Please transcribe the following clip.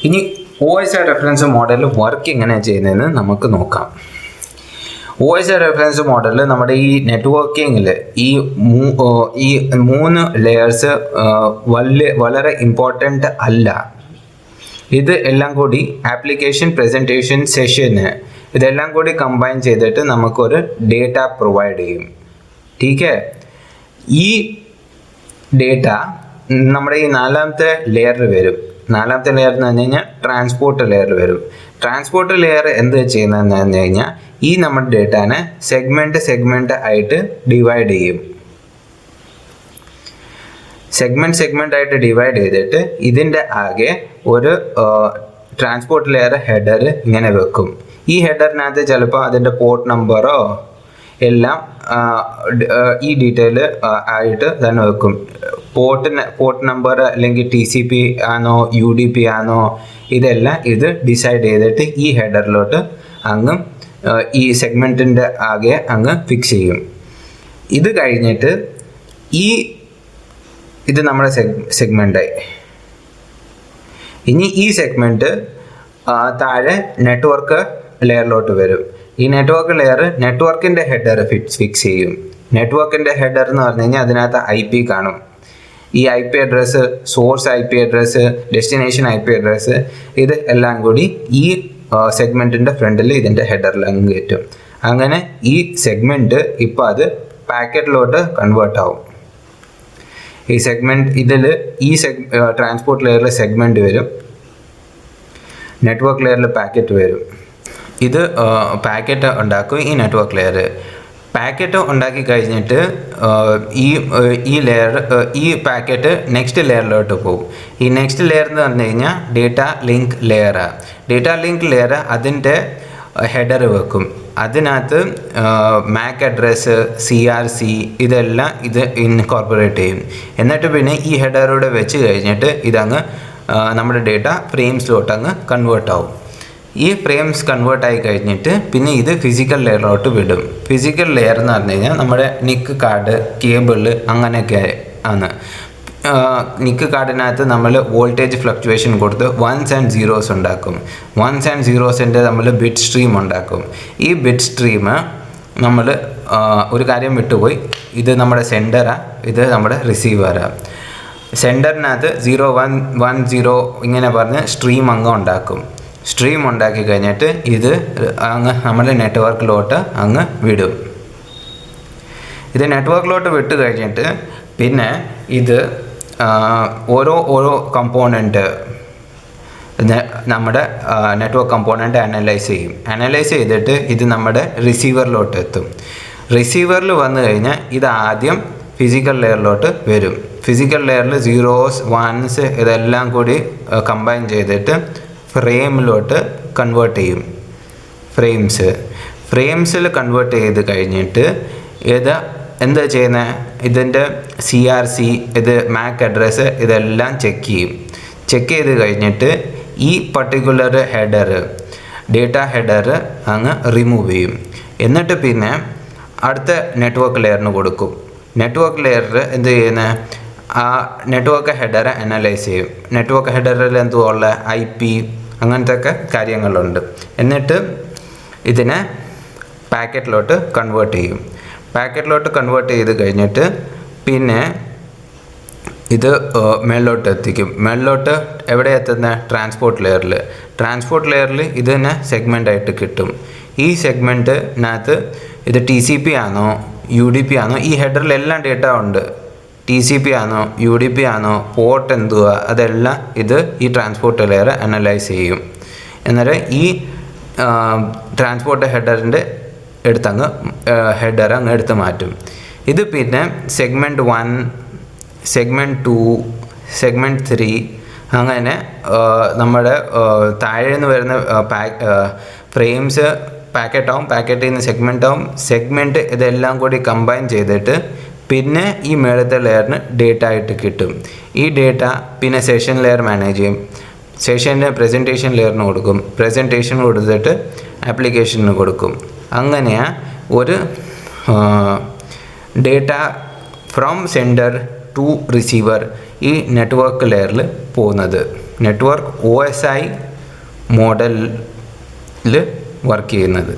ഇനി OSI reference model work എങ്ങനെയാണ് ചെയ്യുന്നതെന്ന് നമുക്ക് നോക്കാം. OSI റെഫറൻസ് മോഡലിൽ നമ്മുടെ ഈ നെറ്റ്വർക്കിങ്ങിൽ ഈ 3 ലെയേഴ്സ് വളരെ ഇമ്പോർട്ടൻ്റ് അല്ല. ഇത് എല്ലാം കൂടി ആപ്ലിക്കേഷൻ, പ്രസൻറ്റേഷൻ, സെഷന് ഇതെല്ലാം കൂടി കമ്പൈൻ ചെയ്തിട്ട് നമുക്കൊരു ഡേറ്റ പ്രൊവൈഡ് ചെയ്യും. ടീക്ക്. ഈ ഡേറ്റ നമ്മുടെ ഈ 4ാമത്തെ ലെയറിൽ വരും. 4ാമത്തെ ലെയർ എന്ന് പറഞ്ഞു കഴിഞ്ഞാൽ ട്രാൻസ്പോർട്ട് ലെയറിൽ വരും. ട്രാൻസ്പോർട്ട് ലെയർ എന്ത് ചെയ്യുന്നതെന്ന് പറഞ്ഞു കഴിഞ്ഞാൽ ഈ നമ്മുടെ ഡേറ്റാനെ സെഗ്മെൻറ്റ് ആയിട്ട് ഡിവൈഡ് ചെയ്യും. സെഗ്മെൻറ്റ് ആയിട്ട് ഡിവൈഡ് ചെയ്തിട്ട് ഇതിൻ്റെ ആകെ ഒരു ട്രാൻസ്പോർട്ട് ലെയർ ഹെഡർ ഇങ്ങനെ വെക്കും. ഈ ഹെഡറിനകത്ത് ചിലപ്പോൾ അതിൻ്റെ പോർട്ട് നമ്പറോ എല്ലാം ഈ ഡീറ്റെയിൽ ആയിട്ട് തന്നെ വെക്കും. പോർട്ട് നമ്പർ അല്ലെങ്കിൽ TCP ആണോ UDP ആണോ ഇതെല്ലാം ഇത് ഡിസൈഡ് ചെയ്തിട്ട് ഈ ഹെഡറിലോട്ട് അങ്ങ് ഈ സെഗ്മെൻറ്റിൻ്റെ ആകെ അങ്ങ് ഫിക്സ് ചെയ്യും. ഇത് കഴിഞ്ഞിട്ട് ഇത് നമ്മുടെ സെഗ്മെൻറ്റായി. ഇനി ഈ സെഗ്മെൻറ്റ് താഴെ നെറ്റ്വർക്ക് ലെയറിലോട്ട് വരും. ഈ നെറ്റ്വർക്ക് ലെയർ നെറ്റ്വർക്കിൻ്റെ ഹെഡർ ഫിക്സ് ചെയ്യും. നെറ്റ്വർക്കിൻ്റെ ഹെഡർ എന്ന് പറഞ്ഞു കഴിഞ്ഞാൽ അതിനകത്ത് IP കാണും. ഈ IP address, source IP address, destination IP address ഇത് എല്ലാം കൂടി ഈ സെഗ്മെൻറ്റിൻ്റെ ഫ്രണ്ടിൽ ഇതിൻ്റെ ഹെഡറിൽ അങ്ങ് കയറ്റും. അങ്ങനെ ഈ സെഗ്മെൻറ്റ് ഇപ്പോൾ അത് പാക്കറ്റിലോട്ട് കൺവേർട്ട് ആവും. ഈ സെഗ്മെൻറ്റ് ഇതിൽ ട്രാൻസ്പോർട്ട് ലെയറിൽ സെഗ്മെൻറ്റ് വരും, നെറ്റ്വർക്ക് ലെയറിൽ പാക്കറ്റ് വരും. ഇത് പാക്കറ്റ് ഉണ്ടാക്കും. ഈ നെറ്റ്വർക്ക് ലെയർ പാക്കറ്റ് ഉണ്ടാക്കി കഴിഞ്ഞിട്ട് ഈ പാക്കറ്റ് നെക്സ്റ്റ് ലെയറിലോട്ട് പോകും. ഈ നെക്സ്റ്റ് ലെയർ എന്ന് പറഞ്ഞു കഴിഞ്ഞാൽ ഡേറ്റ ലിങ്ക് ലെയറാണ്. ഡേറ്റ ലിങ്ക് ലെയർ അതിൻ്റെ ഹെഡർ വെക്കും. അതിനകത്ത് MAC അഡ്രസ്സ്, CRC ഇതെല്ലാം ഇത് ഇൻകോർപ്പറേറ്റ് ചെയ്യും. എന്നിട്ട് പിന്നെ ഈ ഹെഡറോടെ വെച്ച് കഴിഞ്ഞിട്ട് ഇതങ്ങ് നമ്മുടെ ഡേറ്റ ഫ്രെയിംസിലോട്ട് അങ്ങ് കൺവേർട്ട് ആവും. ഈ ഫ്രെയിംസ് കൺവേർട്ട് ആയി കഴിഞ്ഞിട്ട് പിന്നെ ഇത് ഫിസിക്കൽ ലെയറിലോട്ട് വിടും. ഫിസിക്കൽ ലെയർ എന്ന് പറഞ്ഞു കഴിഞ്ഞാൽ നമ്മുടെ NIC കാർഡ്, കേബിള് അങ്ങനെയൊക്കെ ആണ്. NIC കാർഡിനകത്ത് നമ്മൾ വോൾട്ടേജ് ഫ്ലക്ച്വേഷൻ കൊടുത്ത് 1s and 0s ഉണ്ടാക്കും. 1s and 0sൻ്റെ നമ്മൾ ബിറ്റ് സ്ട്രീം ഉണ്ടാക്കും. ഈ ബിറ്റ് സ്ട്രീം നമ്മൾ ഒരു കാര്യം വിട്ടുപോയി, ഇത് നമ്മുടെ സെൻഡറാണ്, ഇത് നമ്മുടെ റിസീവറാണ്. സെൻഡറിനകത്ത് 0 1 1 0 ഇങ്ങനെ പറഞ്ഞ് സ്ട്രീം അങ്ങ് ഉണ്ടാക്കും. സ്ട്രീം ഉണ്ടാക്കി കഴിഞ്ഞിട്ട് ഇത് അങ്ങ് നമ്മുടെ നെറ്റ്വർക്കിലോട്ട് അങ്ങ് വിടും. ഇത് നെറ്റ്വർക്കിലോട്ട് വിട്ട് കഴിഞ്ഞിട്ട് പിന്നെ ഇത് ഓരോ കമ്പോണൻറ്റ് നമ്മുടെ നെറ്റ്വർക്ക് കമ്പോണൻറ്റ് അനലൈസ് ചെയ്യും. അനലൈസ് ചെയ്തിട്ട് ഇത് നമ്മുടെ റിസീവറിലോട്ട് എത്തും. റിസീവറിൽ വന്നു കഴിഞ്ഞാൽ ഇത് ആദ്യം ഫിസിക്കൽ ലെയറിലോട്ട് വരും. ഫിസിക്കൽ ലെയറിൽ 0s 1s ഇതെല്ലാം കൂടി കമ്പൈൻ ചെയ്തിട്ട് ഫ്രെയിമിലോട്ട് കൺവേർട്ട് ചെയ്യും. ഫ്രെയിംസിൽ കൺവേർട്ട് ചെയ്ത് കഴിഞ്ഞിട്ട് എന്താ ചെയ്യുന്നത്, ഇതിൻ്റെ CRC, ഇത് MAC അഡ്രസ്സ് ഇതെല്ലാം ചെക്ക് ചെയ്യും. ചെക്ക് ചെയ്ത് കഴിഞ്ഞിട്ട് ഈ പർട്ടിക്കുലർ ഡേറ്റ ഹെഡർ അങ്ങ് റിമൂവ് ചെയ്യും. എന്നിട്ട് പിന്നെ അടുത്ത നെറ്റ്വർക്ക് ലെയറിന് കൊടുക്കും. നെറ്റ്വർക്ക് ലെയറിൽ എന്ത് ചെയ്യുന്നത്, ആ നെറ്റ്വർക്ക് ഹെഡർ അനലൈസ് ചെയ്യും. നെറ്റ്വർക്ക് ഹെഡറിൽ എന്തുള്ള IP അങ്ങനത്തെ ഒക്കെ കാര്യങ്ങളുണ്ട്. എന്നിട്ട് ഇതിനെ പാക്കറ്റിലോട്ട് കൺവേർട്ട് ചെയ്യും. പാക്കറ്റിലോട്ട് കൺവേർട്ട് ചെയ്ത് കഴിഞ്ഞിട്ട് പിന്നെ ഇത് മേളിലോട്ട് എത്തിക്കും. മേളിലോട്ട് എവിടെ എത്തുന്ന ട്രാൻസ്പോർട്ട് ലെയറിൽ ഇതിനെ സെഗ്മെൻ്റ് ആയിട്ട് കിട്ടും. ഈ സെഗ്മെൻറ്റിനകത്ത് ഇത് TCP ആണോ UDP ആണോ, ഈ ഹെഡറിലെല്ലാം ഡേറ്റ ഉണ്ട്. TCP ആണോ UDP ആണോ പോർട്ട് എന്തുവാ അതെല്ലാം ഇത് ഈ ട്രാൻസ്പോർട്ട് ലെയർ അനലൈസ് ചെയ്യും. എന്നിട്ട് ഈ ട്രാൻസ്പോർട്ട് ഹെഡറിൻ്റെ ഹെഡർ അങ്ങ് എടുത്ത് മാറ്റും. ഇത് പിന്നെ സെഗ്മെൻറ്റ് 1, സെഗ്മെൻറ്റ് 2, സെഗ്മെൻറ്റ് 3 അങ്ങനെ നമ്മുടെ താഴെ നിന്ന് വരുന്ന ഫ്രെയിംസ് പാക്കറ്റിൽ നിന്ന് സെഗ്മെൻറ്റ് ഇതെല്ലാം കൂടി കമ്പൈൻ ചെയ്തിട്ട് പിന്നെ ഈ മേളത്തെ ലെയറിന് ഡേറ്റ ആയിട്ട് കിട്ടും. ഈ ഡേറ്റ പിന്നെ സെഷൻ ലെയർ മാനേജ് ചെയ്യും. സെഷൻ്റെ പ്രസൻറ്റേഷൻ ലെയറിന് കൊടുക്കും. പ്രസൻറ്റേഷൻ കൊടുത്തിട്ട് ആപ്ലിക്കേഷന് കൊടുക്കും. അങ്ങനെയാണ് ഒരു data from sender to receiver ഈ നെറ്റ്വർക്ക് ലെയറിൽ പോകുന്നത്. നെറ്റ്വർക്ക് OSI മോഡലിൽ വർക്ക് ചെയ്യുന്നത്.